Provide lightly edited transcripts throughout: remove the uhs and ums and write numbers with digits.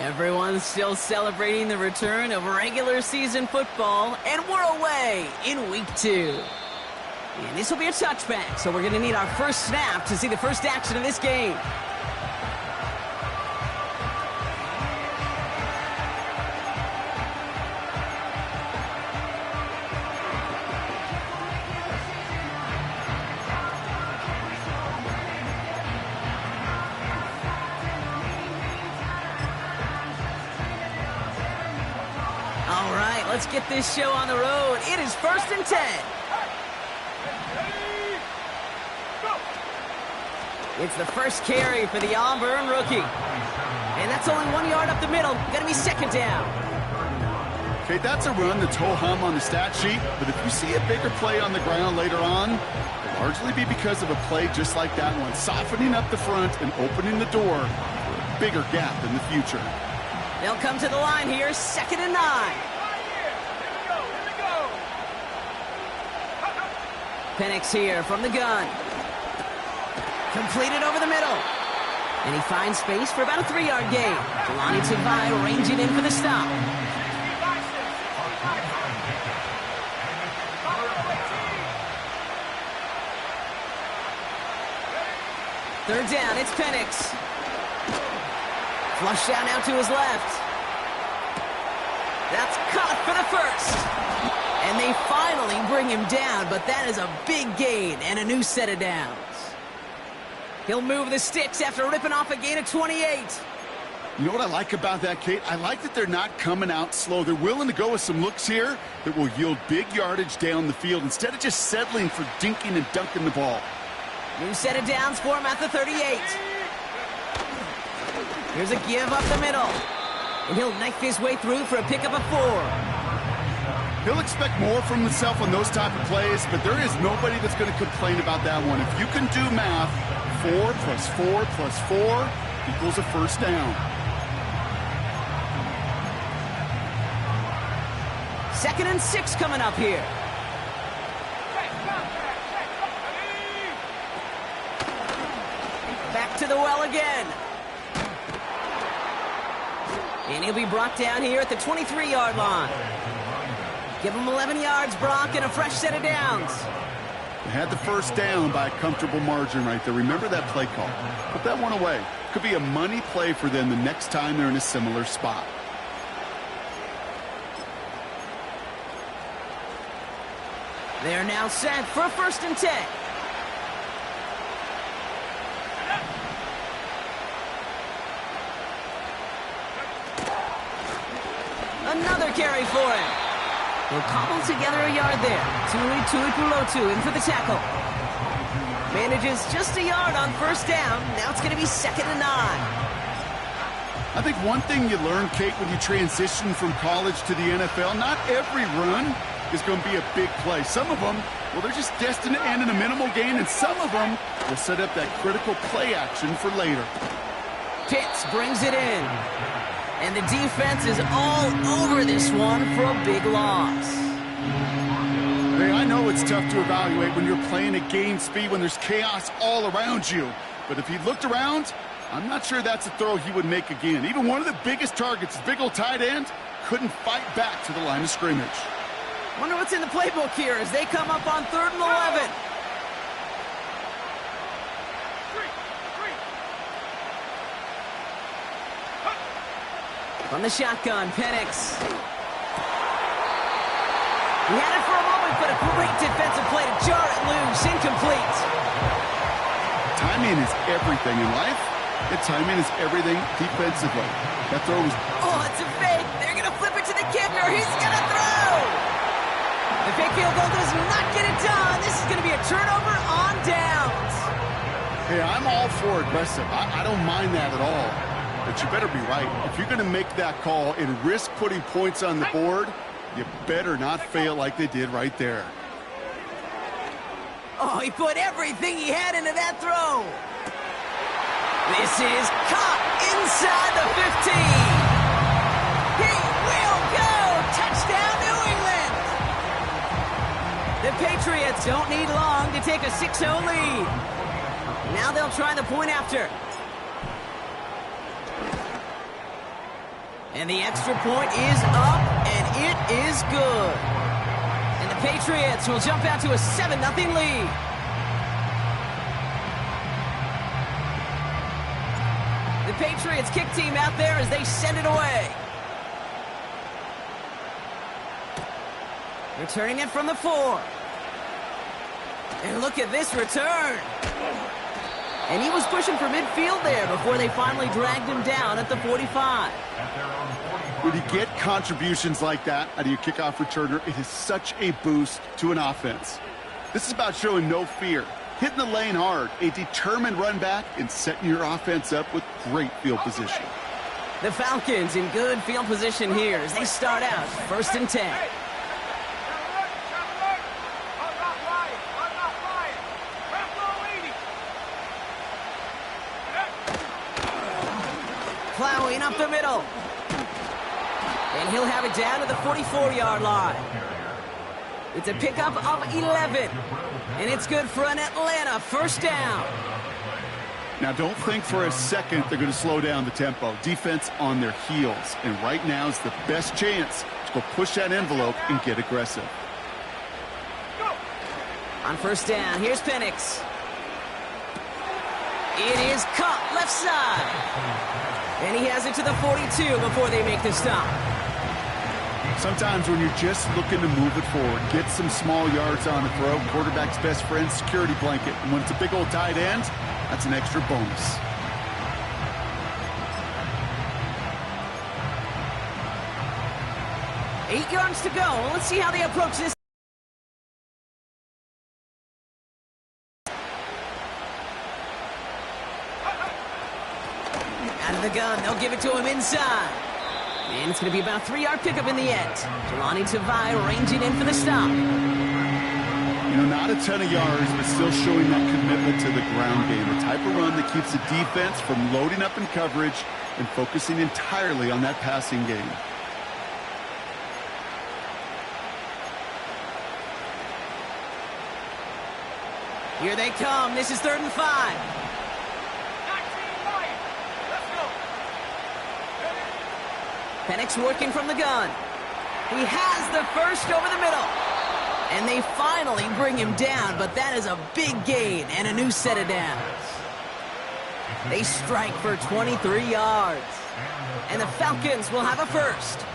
Everyone's still celebrating the return of regular season football, and we're away in week 2. And this will be a touchback, so we're going to need our first snap to see the first action of this game. All right, let's get this show on the road. It is 1st and 10. It's the first carry for the Auburn rookie. And that's only 1 yard up the middle. Going to be 2nd down. Okay, that's a run that's ho-hum on the stat sheet, but if you see a bigger play on the ground later on, it'll largely be because of a play just like that one, softening up the front and opening the door for a bigger gap in the future. They'll come to the line here, 2nd and 9. Penix here from the gun. Completed over the middle. And he finds space for about a 3-yard gain. Jelani Tavai ranging in for the stop. Third down, it's Penix. Flushed out now to his left. That's caught for the first. And they finally bring him down, but that is a big gain and a new set of downs. He'll move the sticks after ripping off a gain of 28. You know what I like about that, Kate? I like that they're not coming out slow. They're willing to go with some looks here that will yield big yardage down the field instead of just settling for dinking and dunking the ball. New set of downs for him at the 38. Here's a give up the middle. And he'll knife his way through for a pickup of 4. He'll expect more from himself on those type of plays, but there is nobody that's going to complain about that one. If you can do math, 4 plus 4 plus 4 equals a first down. 2nd and 6 coming up here. Back to the well again. And he'll be brought down here at the 23-yard line. Give him 11 yards, Brock, and a fresh set of downs. They had the first down by a comfortable margin right there. Remember that play call. Put that one away. Could be a money play for them the next time they're in a similar spot. They're now set for a 1st and 10. Another carry for him. He'll cobble together a yard there. Tui Pulotu in for the tackle. Manages just a yard on 1st down. Now it's going to be 2nd and 9. I think one thing you learn, Kate, when you transition from college to the NFL, not every run is going to be a big play. Some of them, well, they're just destined to end in a minimal gain, and some of them will set up that critical play action for later. Pitts brings it in. And the defense is all over this one for a big loss. Hey, I know it's tough to evaluate when you're playing at game speed when there's chaos all around you. But if he looked around, I'm not sure that's a throw he would make again. Even one of the biggest targets, big old tight end, couldn't fight back to the line of scrimmage. Wonder what's in the playbook here as they come up on 3rd and 11. From the shotgun, Penix. He had it for a moment, but a great defensive play to jar it loose. Incomplete. Timing is everything in life, and timing is everything defensively. That throw was... Oh, it's a fake. They're going to flip it to the kicker. He's going to throw. The fake field goal does not get it done. This is going to be a turnover on downs. Hey, I'm all for aggressive. I don't mind that at all. But you better be right. If you're going to make that call and risk putting points on the board, you better not fail like they did right there. Oh, he put everything he had into that throw. This is caught inside the 15. He will go. Touchdown, New England. The Patriots don't need long to take a 6-0 lead. Now they'll try the point after. And the extra point is up, and it is good. And the Patriots will jump out to a 7-0 lead. The Patriots kick team out there as they send it away. Returning it from the 4. And look at this return. And he was pushing for midfield there before they finally dragged him down at the 45. When you get contributions like that out of your kickoff returner, it is such a boost to an offense. This is about showing no fear, hitting the lane hard, a determined run back, and setting your offense up with great field position. The Falcons in good field position here as they start out 1st and 10. Plowing up the middle. And he'll have it down to the 44-yard line. It's a pickup of 11. And it's good for an Atlanta 1st down. Now, don't think for a second they're going to slow down the tempo. Defense on their heels. And right now is the best chance to go push that envelope and get aggressive. On 1st down, here's Penix. It is caught left side. And he has it to the 42 before they make the stop. Sometimes when you're just looking to move it forward, get some small yards on the throw, quarterback's best friend, security blanket. And when it's a big old tight end, that's an extra bonus. Eight yards to go. Let's see how they approach this. Out of the gun, they'll give it to him inside. And it's going to be about a 3-yard pickup in the end. Jelani Tavai ranging in for the stop. You know, not a ton of yards, but still showing that commitment to the ground game. The type of run that keeps the defense from loading up in coverage and focusing entirely on that passing game. Here they come. This is 3rd and 5. Penix working from the gun. He has the first over the middle. And they finally bring him down, but that is a big gain and a new set of downs. They strike for 23 yards. And the Falcons will have a first.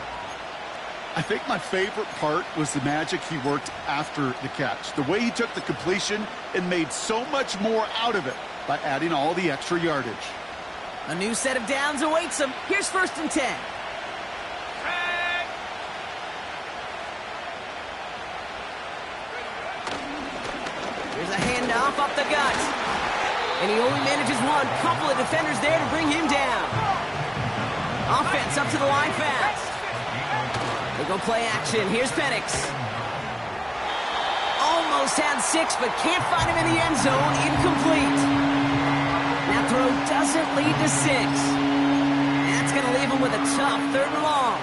I think my favorite part was the magic he worked after the catch. The way he took the completion and made so much more out of it by adding all the extra yardage. A new set of downs awaits him. Here's 1st and 10. There's a handoff up the gut. And he only manages one. Couple of defenders there to bring him down. Offense up to the line fast. They go play action. Here's Penix. Almost had 6, but can't find him in the end zone. Incomplete. That throw doesn't lead to 6. That's going to leave him with a tough 3rd and long.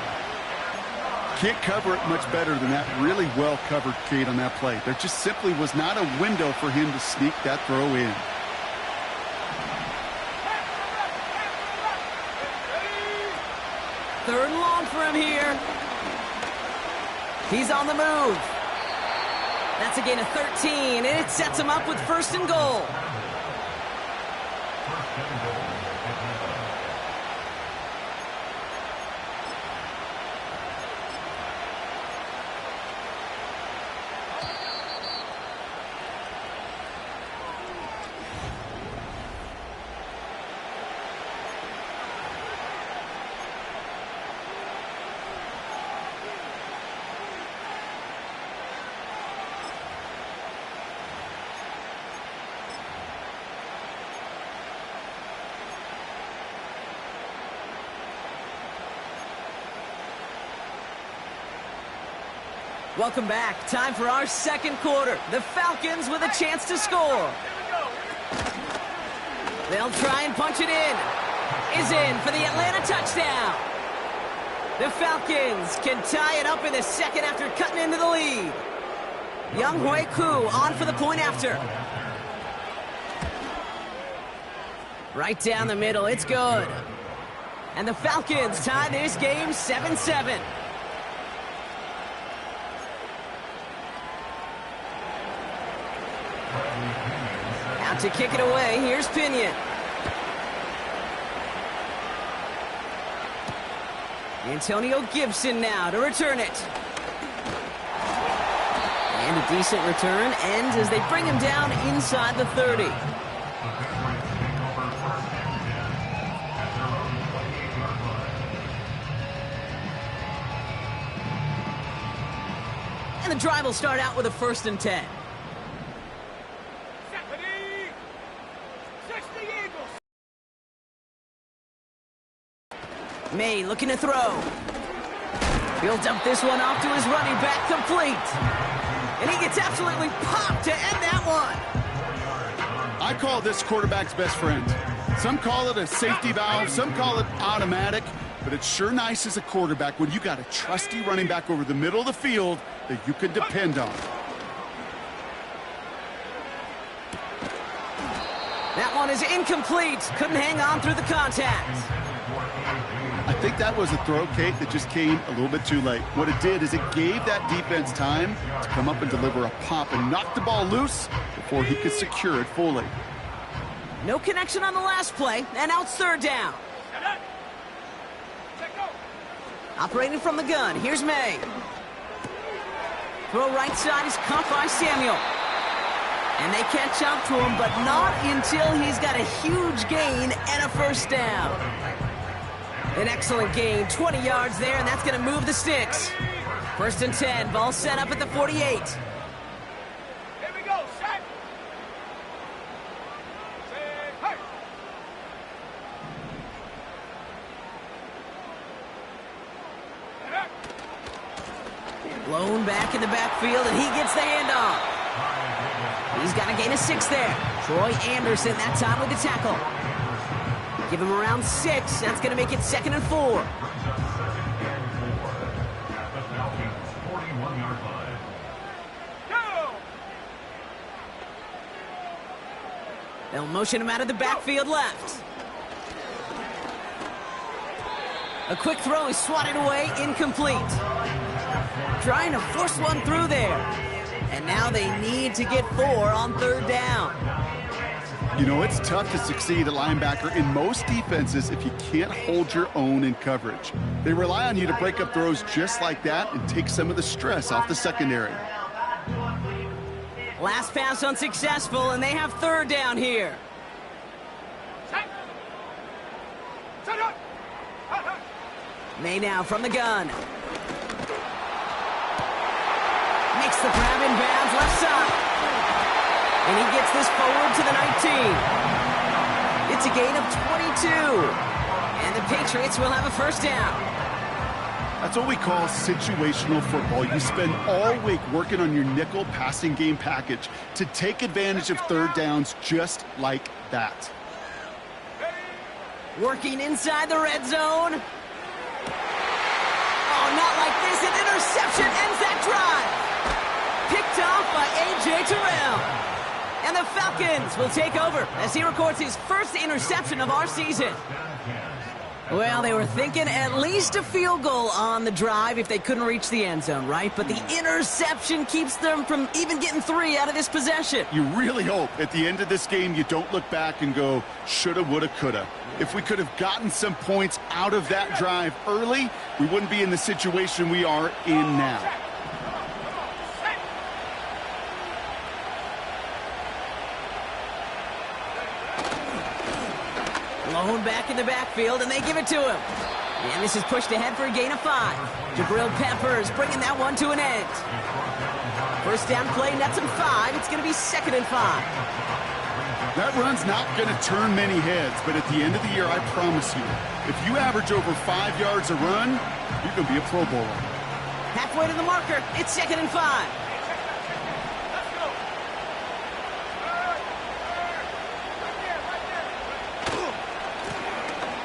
Can't cover it much better than that really well-covered Cade on that play. There just simply was not a window for him to sneak that throw in. Third and long for him here. He's on the move. That's a gain of 13, and it sets him up with 1st and goal. Welcome back. Time for our 2nd quarter. The Falcons with a chance to score. They'll try and punch it in. Is in for the Atlanta touchdown. The Falcons can tie it up in the 2nd after cutting into the lead. Young Hui Koo on for the point after. Right down the middle. It's good. And the Falcons tie this game 7-7. Out to kick it away, here's Pinion. Antonio Gibson now to return it. And a decent return ends as they bring him down inside the 30. And the drive will start out with a 1st and 10. May looking to throw. He'll dump this one off to his running back, complete. And he gets absolutely popped to end that one. I call this quarterback's best friend. Some call it a safety valve, some call it automatic, but it's sure nice as a quarterback when you got a trusty running back over the middle of the field that you can depend on. That one is incomplete. Couldn't hang on through the contact. I think that was a throw, Kate, that just came a little bit too late. What it did is it gave that defense time to come up and deliver a pop and knock the ball loose before he could secure it fully. No connection on the last play, and now it's 3rd down. Operating from the gun, here's May. Throw right side is caught by Samuel. And they catch up to him, but not until he's got a huge gain and a 1st down. An excellent gain, 20 yards there, and that's going to move the sticks. 1st and 10, ball set up at the 48. Here we go, set. Hey. Blown back in the backfield, and he gets the handoff. He's got a gain of 6 there. Troy Anderson that time with the tackle. Give him around 6. That's going to make it 2nd and 4. They'll motion him out of the backfield left. A quick throw is swatted away, incomplete. Trying to force one through there. And now they need to get 4 on 3rd down. You know, it's tough to succeed at linebacker in most defenses if you can't hold your own in coverage. They rely on you to break up throws just like that and take some of the stress off the secondary. Last pass unsuccessful, and they have 3rd down here. May now from the gun. Makes the grab in bounds left side. And he gets this forward to the 19. It's a gain of 22. And the Patriots will have a 1st down. That's what we call situational football. You spend all week working on your nickel passing game package to take advantage of 3rd downs just like that. Working inside the red zone. Oh, not like this. An interception ends that drive. Picked off by A.J. Terrell. And the Falcons will take over as he records his 1st interception of our season. Well, they were thinking at least a field goal on the drive if they couldn't reach the end zone, right? But the interception keeps them from even getting 3 out of this possession. You really hope at the end of this game you don't look back and go, shoulda, woulda, coulda. If we could have gotten some points out of that drive early, we wouldn't be in the situation we are in now. Blown back in the backfield, and they give it to him. And this is pushed ahead for a gain of 5. Jabril Peppers bringing that one to an end. 1st down play, nets him 5. It's going to be 2nd and 5. That run's not going to turn many heads, but at the end of the year, I promise you, if you average over 5 yards a run, you're going to be a Pro Bowler. Halfway to the marker, it's 2nd and 5.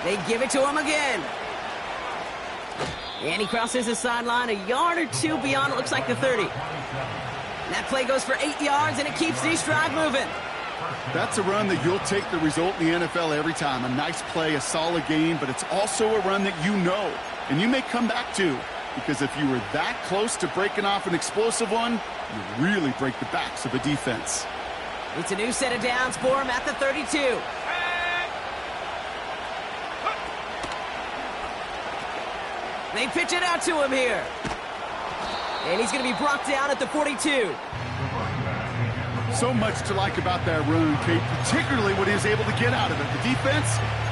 They give it to him again. And he crosses the sideline a yard or 2 beyond, it looks like the 30. That play goes for 8 yards, and it keeps this drive moving. That's a run that you'll take the result in the NFL every time. A nice play, a solid game, but it's also a run that you know, and you may come back to, because if you were that close to breaking off an explosive one, you really break the backs of a defense. It's a new set of downs for him at the 32. They pitch it out to him here. And he's going to be brought down at the 42. So much to like about that run, Kate, particularly what he was able to get out of it. The defense,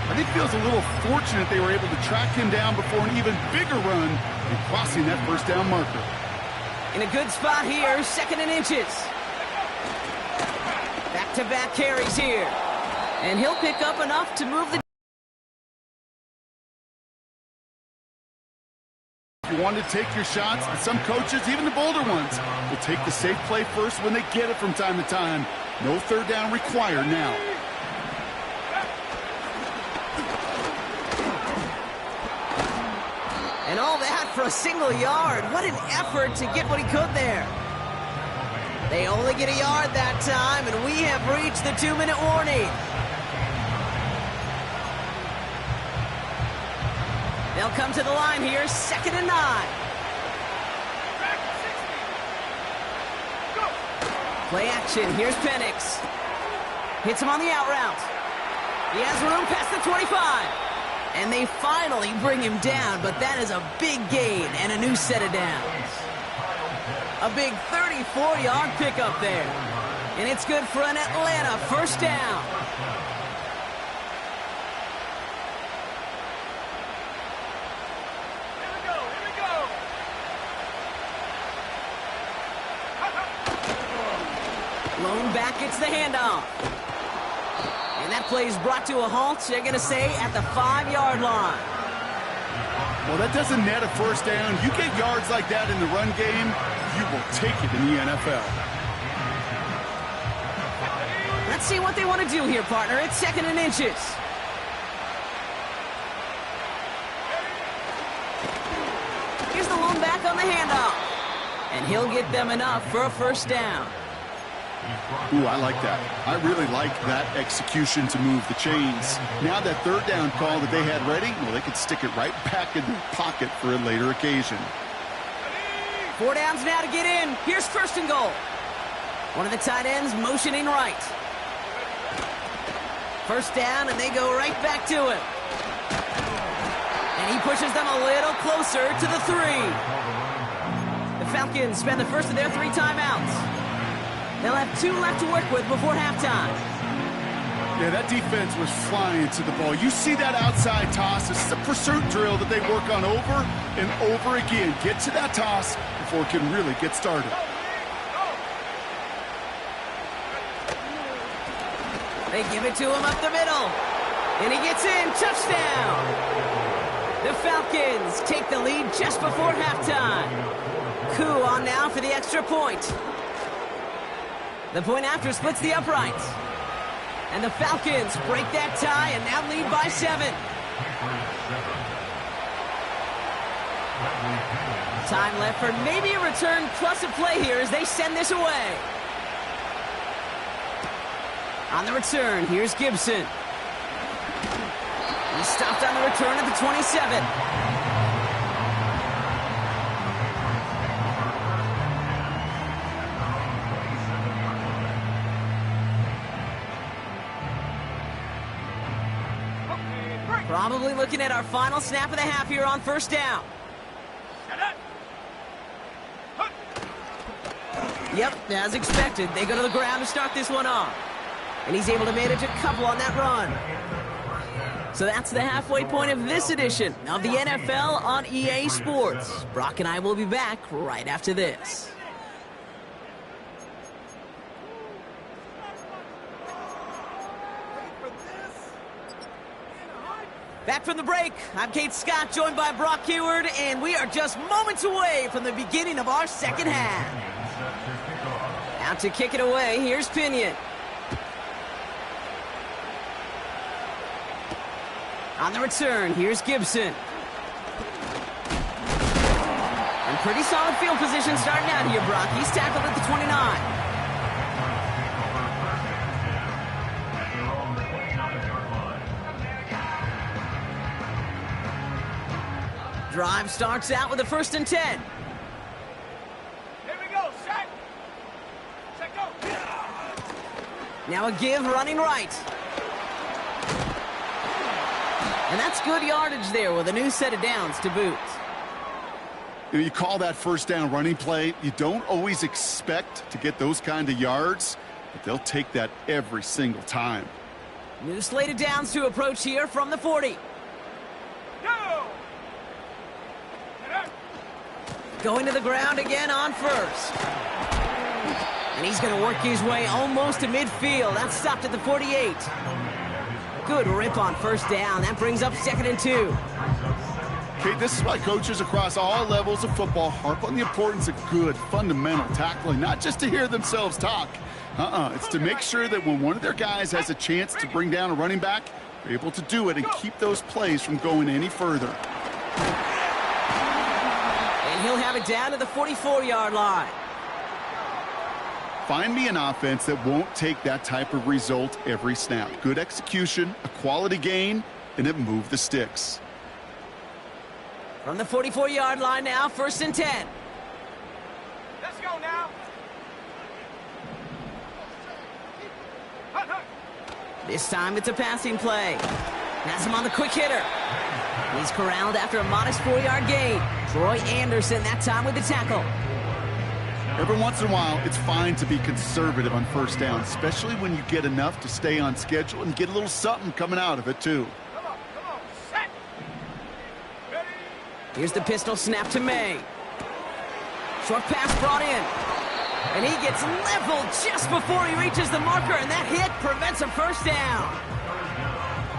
I think, feels a little fortunate they were able to track him down before an even bigger run and crossing that first down marker. In a good spot here, 2nd and inches. Back-to-back carries here. And he'll pick up enough to move the... You want to take your shots, and some coaches, even the bolder ones, will take the safe play first when they get it from time to time. No third down required now. And all that for a single yard. What an effort to get what he could there. They only get a yard that time, and we have reached the 2-minute warning. They'll come to the line here, 2nd and 9. Play action, here's Penix. Hits him on the out route. He has room past the 25. And they finally bring him down, but that is a big gain and a new set of downs. A big 34-yard pickup there. And it's good for an Atlanta first down. Lone back gets the handoff. And that play is brought to a halt, they're going to say, at the 5-yard line. Well, that doesn't net a first down. You get yards like that in the run game, you will take it in the NFL. Let's see what they want to do here, partner. It's 2nd and inches. Here's the lone back on the handoff. And he'll get them enough for a first down. Ooh, I like that. I really like that execution to move the chains. Now that third down call that they had ready, well, they could stick it right back in their pocket for a later occasion. 4 downs now to get in. Here's 1st and goal. One of the tight ends motioning right. First down, and they go right back to him. And he pushes them a little closer to the 3. The Falcons spend the first of their 3 timeouts. They'll have 2 left to work with before halftime. Yeah, that defense was flying to the ball. You see that outside toss. This is a pursuit drill that they work on over and over again. Get to that toss before it can really get started. They give it to him up the middle. And he gets in. Touchdown. The Falcons take the lead just before halftime. Coup on now for the extra point. The point after splits the uprights. And the Falcons break that tie and now lead by 7. Time left for maybe a return plus a play here as they send this away. On the return, here's Gibson. He stopped on the return at the 27. Probably looking at our final snap of the half here on first down. Yep, as expected, they go to the ground to start this one off. And he's able to manage a couple on that run. So that's the halfway point of this edition of the NFL on EA Sports. Brock and I will be back right after this. Back from the break, I'm Kate Scott, joined by Brock Heward, and we are just moments away from the beginning of our second half. Out to kick it away, here's Pinion. On the return, here's Gibson. And pretty solid field position starting out here, Brock. He's tackled at the 29. Drive starts out with a 1st and 10. Here we go, set. Set, go. Now a give running right. And that's good yardage there with a new set of downs to boot. You call that 1st down running play. You don't always expect to get those kind of yards, but they'll take that every single time. New slate of downs to approach here from the 40. Go. Going to the ground again on 1st. And he's going to work his way almost to midfield. That's stopped at the 48. Good rip on 1st down. That brings up 2nd and 2. Okay, this is why coaches across all levels of football harp on the importance of good, fundamental tackling, not just to hear themselves talk. It's to make sure that when one of their guys has a chance to bring down a running back, they're able to do it and keep those plays from going any further. And he'll have it down to the 44-yard line. Find me an offense that won't take that type of result every snap. Good execution, a quality gain, and it moved the sticks. From the 44-yard line now, 1st and 10. Let's go now. Hunt, hunt. This time it's a passing play. Has him on the quick hitter. He's corralled after a modest 4-yard gain. Troy Anderson that time with the tackle. Every once in a while, it's fine to be conservative on 1st down, especially when you get enough to stay on schedule and get a little something coming out of it, too. Come on, set. Ready. Here's the pistol snap to May. Short pass brought in. And he gets leveled just before he reaches the marker, and that hit prevents a 1st down.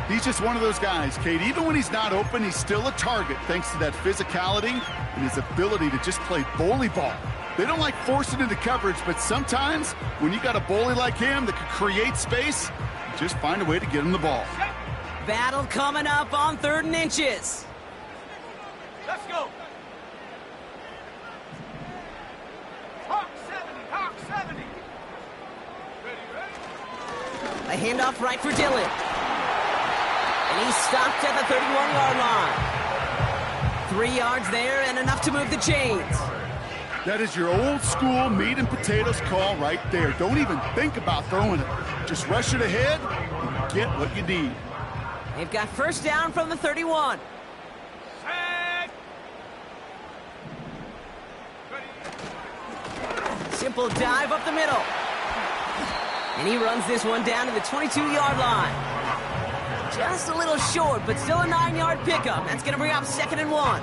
He's just one of those guys, Kate. Even when he's not open, he's still a target thanks to that physicality and his ability to just play bully ball. They don't like forcing into coverage, but sometimes when you got a bully like him that can create space, you just find a way to get him the ball. Battle coming up on 3rd and inches. Let's go. Hawk 70, Hawk 70. Ready, ready. A handoff right for Dillon. And he's stopped at the 31-yard line. 3 yards there and enough to move the chains. That is your old school meat and potatoes call right there. Don't even think about throwing it. Just rush it ahead and get what you need. They've got 1st down from the 31. Set. Ready. Simple dive up the middle. And he runs this one down to the 22-yard line. Just a little short, but still a 9-yard pickup. That's going to bring up 2nd and 1.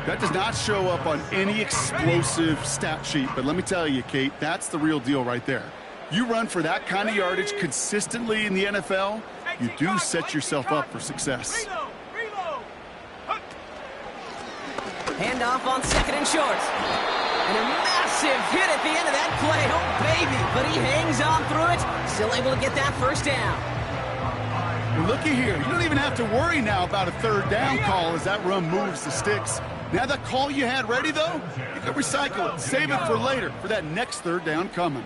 That does not show up on any explosive stat sheet, but let me tell you, Kate, that's the real deal right there. You run for that kind of yardage consistently in the NFL, you do set yourself up for success. Reload, reload. Hunt. Handoff on 2nd and short. And a massive hit at the end of that play. Oh, baby. But he hangs on through it. Still able to get that 1st down. Well, looky here. You don't even have to worry now about a 3rd down call as that run moves the sticks. Now that call you had ready, though, you can recycle it. Save it for later for that next 3rd down coming.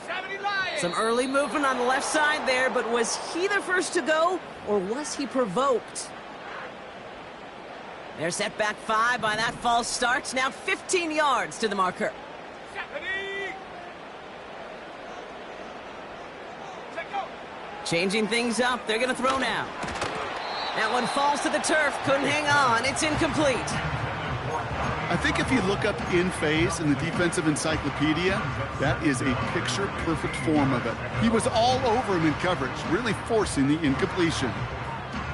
70 Lions. Some early movement on the left side there, but was he the first to go, or was he provoked? They're set back 5 by that false start. Now 15 yards to the marker. Ready. Set, go. Changing things up. They're going to throw now. That one falls to the turf. Couldn't hang on. It's incomplete. I think if you look up in phase in the defensive encyclopedia, that is a picture-perfect form of it. He was all over him in coverage, really forcing the incompletion.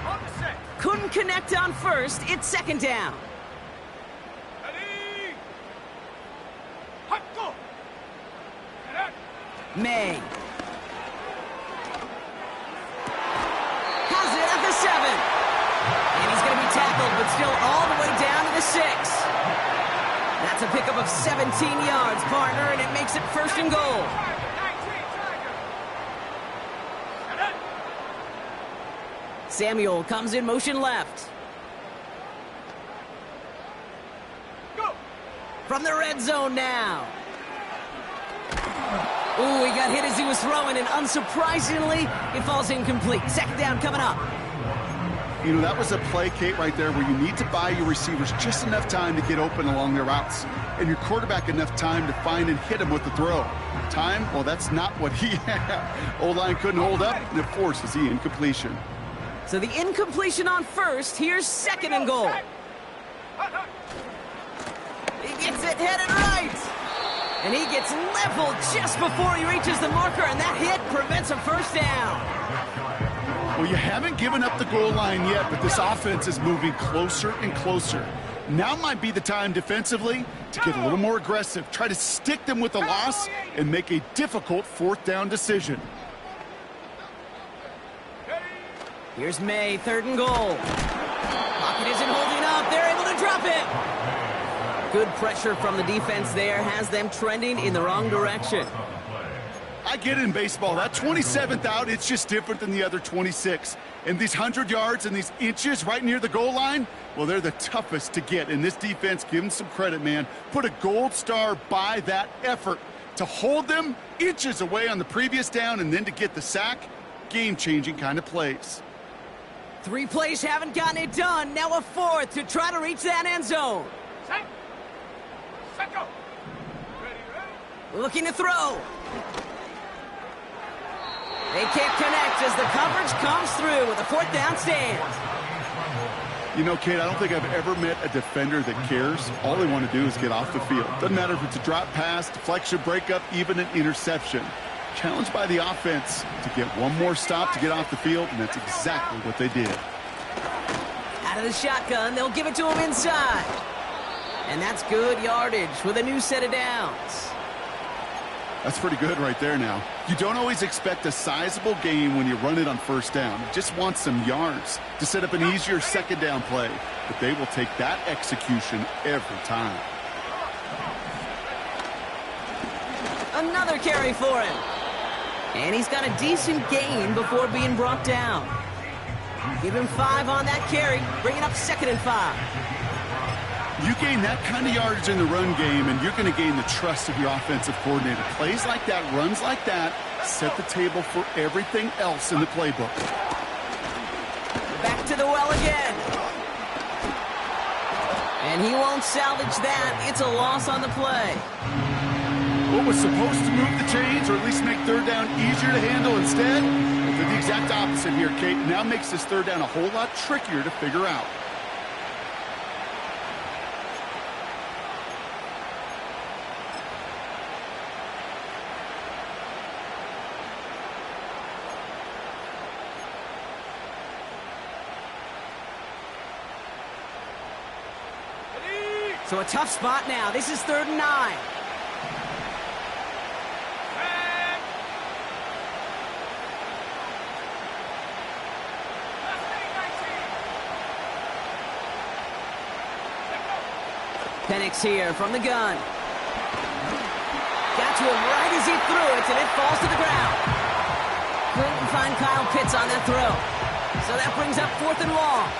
On the set. Couldn't connect on 1st. It's 2nd down. Ready. Hunt, go. Set. May. Has it at the 7. And he's going to be tackled, but still all the way down to the 6. That's a pickup of 17 yards, partner, and it makes it 1st and goal. Samuel comes in motion left. Go. From the red zone now. Ooh, he got hit as he was throwing, and unsurprisingly, it falls incomplete. Second down coming up. You know, that was a play, Kate, right there, where you need to buy your receivers just enough time to get open along their routes, and your quarterback enough time to find and hit him with the throw. Time, well, that's not what he had. O-line couldn't hold up, and it forces the incompletion. So the incompletion on first. Here's second and goal. He gets it headed right. And he gets leveled just before he reaches the marker, and that hit prevents a first down. Well, you haven't given up the goal line yet, but this offense is moving closer and closer. Now might be the time defensively to get a little more aggressive, try to stick them with the loss, and make a difficult fourth down decision. Here's May, third and goal. Pocket isn't holding up. They're able to drop it. Good pressure from the defense there has them trending in the wrong direction. I get it in baseball. That 27th out, it's just different than the other 26. And these 100 yards and these inches right near the goal line, well, they're the toughest to get. And this defense, give them some credit, man. Put a gold star by that effort to hold them inches away on the previous down and then to get the sack. Game-changing kind of plays. 3 plays haven't gotten it done. Now a fourth to try to reach that end zone. Set. Set, go. Ready. Looking to throw. They can't connect as the coverage comes through with a fourth down stand. You know, Kate, I don't think I've ever met a defender that cares. All they want to do is get off the field. Doesn't matter if it's a drop pass, deflection, breakup, even an interception. Challenged by the offense to get one more stop to get off the field, and that's exactly what they did. Out of the shotgun, they'll give it to him inside. And that's good yardage with a new set of downs. That's pretty good right there now. You don't always expect a sizable gain when you run it on first down. You just want some yards to set up an easier second down play. But they will take that execution every time. Another carry for him. And he's got a decent gain before being brought down. Give him 5 on that carry, bringing up 2nd and 5. You gain that kind of yardage in the run game, and you're going to gain the trust of your offensive coordinator. Plays like that, runs like that, set the table for everything else in the playbook. Back to the well again. And he won't salvage that. It's a loss on the play. What was supposed to move the chains, or at least make third down easier to handle instead, well, did the exact opposite here, Kate. Now makes this third down a whole lot trickier to figure out. So a tough spot now. This is 3rd and 9. Penix here from the gun. Got to him right as he threw it, and it falls to the ground. Couldn't find Kyle Pitts on that throw. So that brings up 4th and long.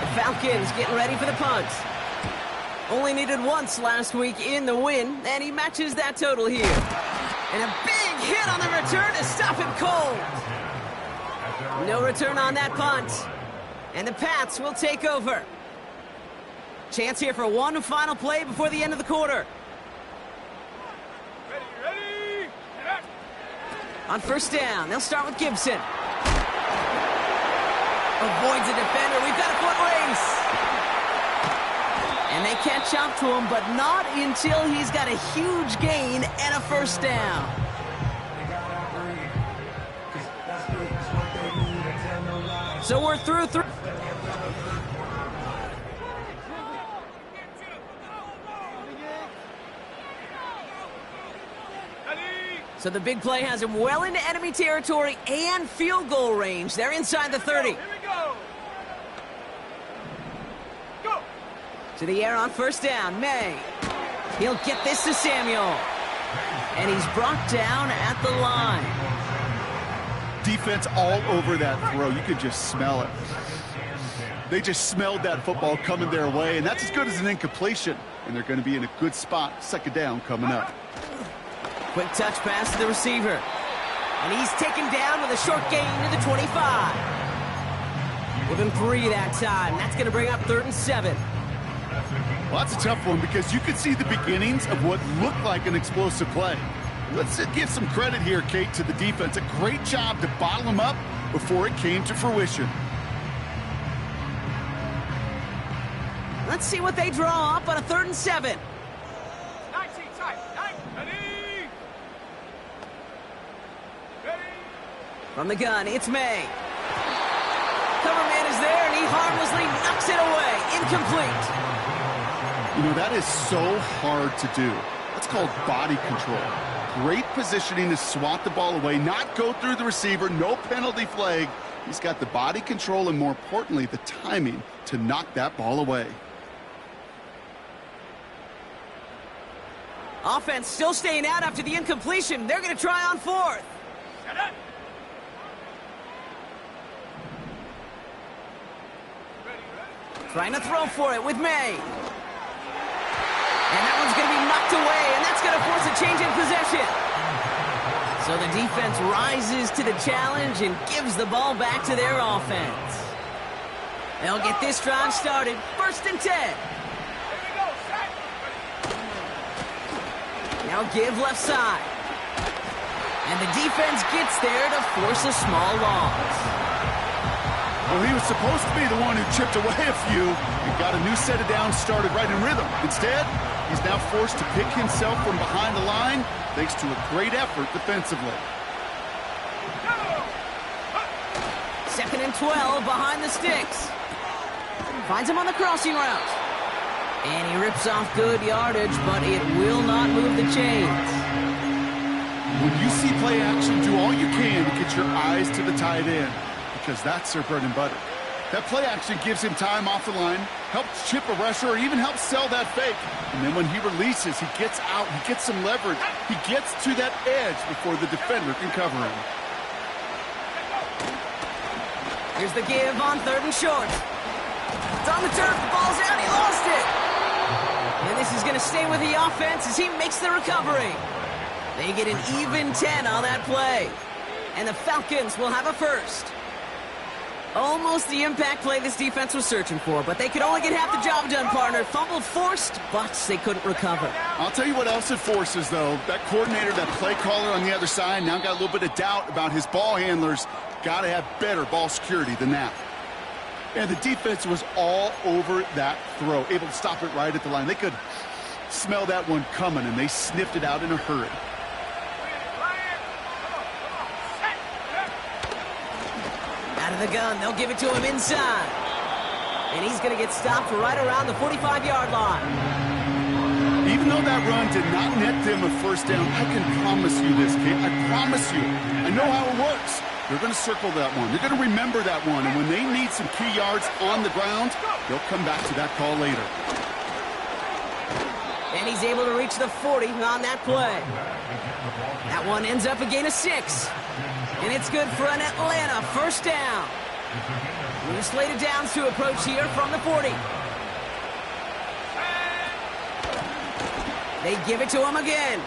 The Falcons getting ready for the punt. Only needed once last week in the win, and he matches that total here. And a big hit on the return to stop him cold. No return on that punt. And the Pats will take over. Chance here for one final play before the end of the quarter. Ready. On first down, they'll start with Gibson. Avoids a defender. We've got a foot race. And they catch up to him, but not until he's got a huge gain and a first down. So we're through. So the big play has him well into enemy territory and field goal range. They're inside the 30. Here we go. Go. To the air on first down, May. He'll get this to Samuel. And he's brought down at the line. Defense all over that throw. You could just smell it. They just smelled that football coming their way, and that's as good as an incompletion. And they're going to be in a good spot. Second down coming up. Quick touch pass to the receiver. And he's taken down with a short gain to the 25. Give him 3 that time. That's going to bring up 3rd and 7. Well, that's a tough one because you could see the beginnings of what looked like an explosive play. Let's give some credit here, Kate, to the defense. A great job to bottle him up before it came to fruition. Let's see what they draw up on a 3rd and 7. 19 time. 9. Ready. Ready. From the gun, it's May. Cover man is there, and he harmlessly knocks it away. Incomplete. You know, that is so hard to do. That's called body control. Great positioning to swat the ball away, not go through the receiver, no penalty flag. He's got the body control and, more importantly, the timing to knock that ball away. Offense still staying out after the incompletion. They're going to try on 4th. Set it. Trying to throw for it with May. And that one's going to be knocked away, and that's going to force a change in possession. So the defense rises to the challenge and gives the ball back to their offense. They'll get this drive started. 1st and 10. Here we go. Set. Now give left side. And the defense gets there to force a small loss. Well, he was supposed to be the one who chipped away a few and got a new set of downs started right in rhythm. Instead, he's now forced to pick himself from behind the line thanks to a great effort defensively. 2nd and 12 behind the sticks. Finds him on the crossing route. And he rips off good yardage, but it will not move the chains. When you see play action, do all you can to get your eyes to the tight end, because that's their bread and butter. That play action gives him time off the line, helps chip a rusher, or even helps sell that fake. And then when he releases, he gets out, he gets some leverage. He gets to that edge before the defender can cover him. Here's the give on 3rd and short. It's on the turf, the ball's out, he lost it. And this is going to stay with the offense as he makes the recovery. They get an even 10 on that play. And the Falcons will have a 1st. Almost the impact play this defense was searching for, but they could only get half the job done, partner. Fumble forced, but they couldn't recover. I'll tell you what else it forces, though. That coordinator, that play caller on the other side, now got a little bit of doubt about his ball handlers. Got to have better ball security than that. And the defense was all over that throw, able to stop it right at the line. They could smell that one coming, and they sniffed it out in a hurry. Out of the gun, they'll give it to him inside. And he's going to get stopped right around the 45-yard line. Even though that run did not net them a 1st down, I can promise you this, kid. I promise you. I know how it works. They're going to circle that one. They're going to remember that one. And when they need some key yards on the ground, they'll come back to that call later. And he's able to reach the 40 on that play. That one ends up a gain of 6. And it's good for an Atlanta 1st down. New slated downs to approach here from the 40. They give it to him again.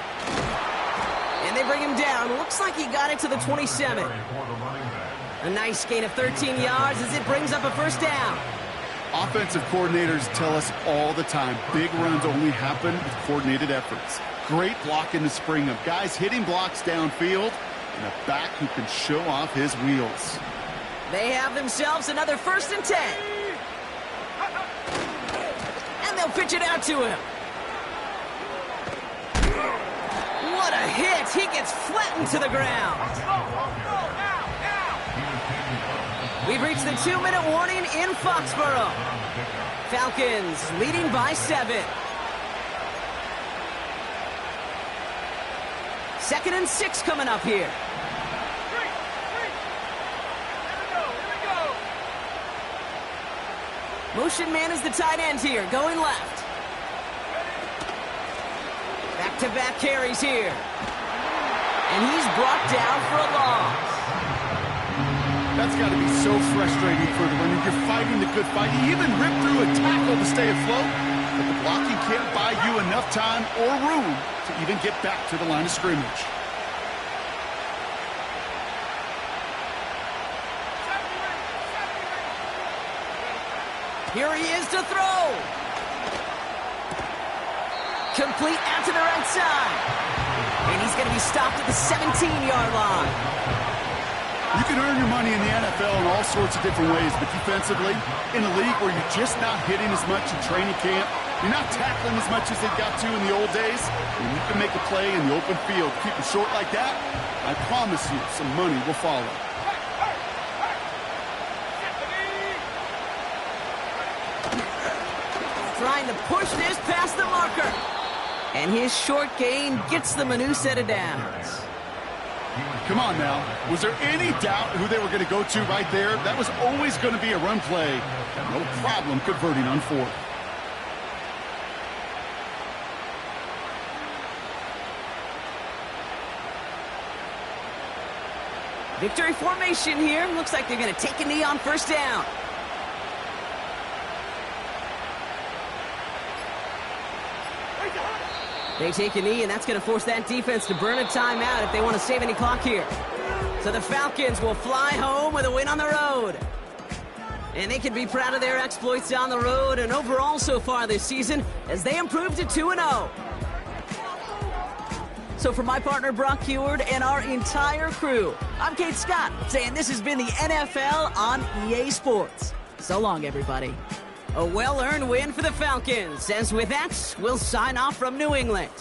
And they bring him down. Looks like he got it to the 27. A nice gain of 13 yards as it brings up a 1st down. Offensive coordinators tell us all the time, big runs only happen with coordinated efforts. Great block in the spring of guys hitting blocks downfield and a back who can show off his wheels. They have themselves another 1st and 10. And they'll pitch it out to him. What a hit! He gets flattened to the ground. We've reached the 2-minute warning in Foxborough. Falcons leading by 7. 2nd and 6 coming up here. Motion man is the tight end here, going left. Back-to-back carries here. And he's brought down for a loss. That's got to be so frustrating for the runner. You're fighting the good fight. You even ripped through a tackle to stay afloat. but the blocking can't buy you enough time or room to even get back to the line of scrimmage. Here he is to throw. Complete out to the right side. And he's going to be stopped at the 17-yard line. You can earn your money in the NFL in all sorts of different ways, but defensively, in a league where you're just not hitting as much in training camp, you're not tackling as much as they got to in the old days, and you can make a play in the open field. Keep it short like that, I promise you some money will follow. Trying to push this past the marker. And his short gain gets them a new set of downs. Come on now. Was there any doubt who they were going to go to right there? That was always going to be a run play. No problem converting on fourth. Victory formation here. Looks like they're going to take a knee on first down. They take a knee, and that's going to force that defense to burn a timeout if they want to save any clock here. So the Falcons will fly home with a win on the road. And they can be proud of their exploits on the road and overall so far this season as they improved to 2-0. So for my partner Brock Heward and our entire crew, I'm Kate Scott saying this has been the NFL on EA Sports. So long, everybody. A well-earned win for the Falcons, as with that, we'll sign off from New England.